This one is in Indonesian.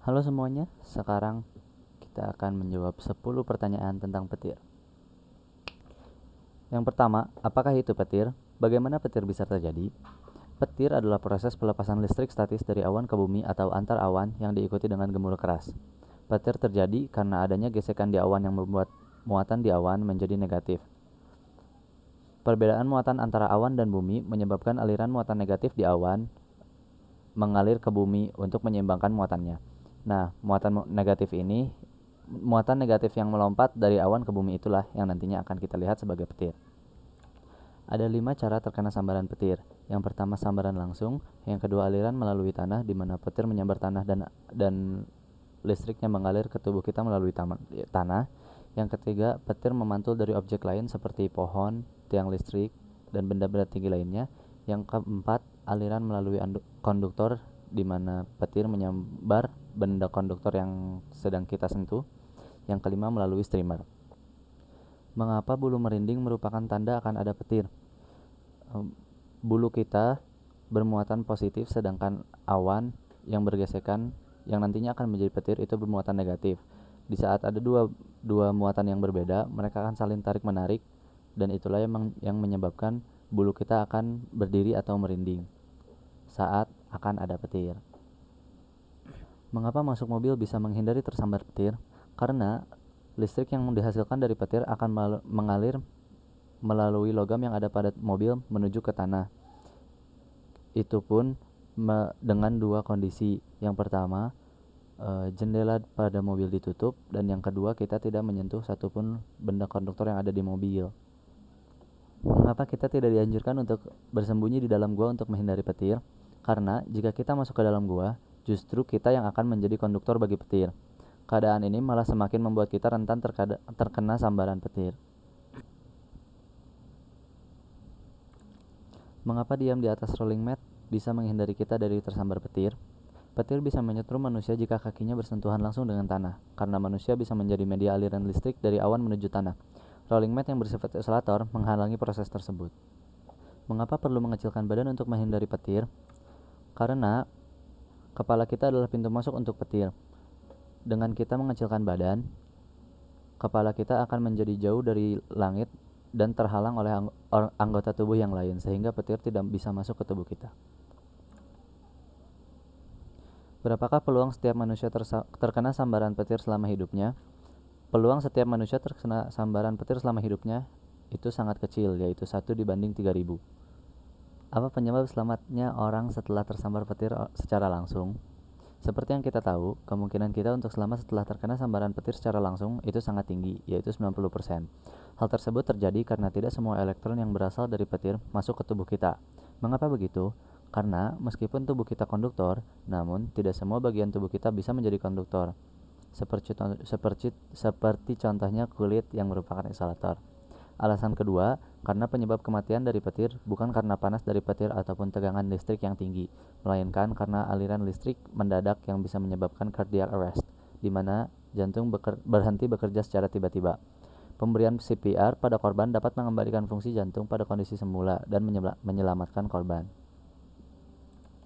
Halo semuanya, sekarang kita akan menjawab 10 pertanyaan tentang petir. Yang pertama, apakah itu petir? Bagaimana petir bisa terjadi? Petir adalah proses pelepasan listrik statis dari awan ke bumi atau antar awan yang diikuti dengan gemuruh keras. Petir terjadi karena adanya gesekan di awan yang membuat muatan di awan menjadi negatif. Perbedaan muatan antara awan dan bumi menyebabkan aliran muatan negatif di awan mengalir ke bumi untuk menyeimbangkan muatannya. Nah, muatan negatif yang melompat dari awan ke bumi itulah yang nantinya akan kita lihat sebagai petir. Ada 5 cara terkena sambaran petir. Yang pertama sambaran langsung, yang kedua aliran melalui tanah di mana petir menyambar tanah dan listriknya mengalir ke tubuh kita melalui tanah. Yang ketiga, petir memantul dari objek lain seperti pohon, tiang listrik, dan benda-benda tinggi lainnya. Yang keempat, aliran melalui konduktor di mana petir menyambar benda konduktor yang sedang kita sentuh. Yang kelima, melalui streamer. Mengapa bulu merinding merupakan tanda akan ada petir? Bulu kita bermuatan positif, sedangkan awan yang bergesekan yang nantinya akan menjadi petir itu bermuatan negatif. Di saat ada dua muatan yang berbeda, mereka akan saling tarik-menarik, dan itulah yang menyebabkan bulu kita akan berdiri atau merinding saat akan ada petir. Mengapa masuk mobil bisa menghindari tersambar petir? Karena listrik yang dihasilkan dari petir akan mengalir melalui logam yang ada pada mobil menuju ke tanah. Itu pun dengan dua kondisi. Yang pertama, jendela pada mobil ditutup, dan yang kedua, kita tidak menyentuh satupun benda konduktor yang ada di mobil. Mengapa kita tidak dianjurkan untuk bersembunyi di dalam gua untuk menghindari petir? Karena jika kita masuk ke dalam gua, justru kita yang akan menjadi konduktor bagi petir. Keadaan ini malah semakin membuat kita rentan terkena sambaran petir. Mengapa diam di atas rolling mat bisa menghindari kita dari tersambar petir? Petir bisa menyetrum manusia jika kakinya bersentuhan langsung dengan tanah, karena manusia bisa menjadi media aliran listrik dari awan menuju tanah. Rolling mat yang bersifat isolator menghalangi proses tersebut. Mengapa perlu mengecilkan badan untuk menghindari petir? Karena kepala kita adalah pintu masuk untuk petir. Dengan kita mengecilkan badan, kepala kita akan menjadi jauh dari langit dan terhalang oleh anggota tubuh yang lain, sehingga petir tidak bisa masuk ke tubuh kita. Berapakah peluang setiap manusia terkena sambaran petir selama hidupnya? Peluang setiap manusia terkena sambaran petir selama hidupnya itu sangat kecil, yaitu 1/3000. Apa penyebab selamatnya orang setelah tersambar petir secara langsung? Seperti yang kita tahu, kemungkinan kita untuk selamat setelah terkena sambaran petir secara langsung itu sangat tinggi, yaitu 90%. Hal tersebut terjadi karena tidak semua elektron yang berasal dari petir masuk ke tubuh kita. Mengapa begitu? Karena meskipun tubuh kita konduktor, namun tidak semua bagian tubuh kita bisa menjadi konduktor. Seperti contohnya kulit yang merupakan isolator. Alasan kedua, karena penyebab kematian dari petir bukan karena panas dari petir ataupun tegangan listrik yang tinggi, melainkan karena aliran listrik mendadak yang bisa menyebabkan cardiac arrest, di mana jantung berhenti bekerja secara tiba-tiba. Pemberian CPR pada korban dapat mengembalikan fungsi jantung pada kondisi semula dan menyelamatkan korban.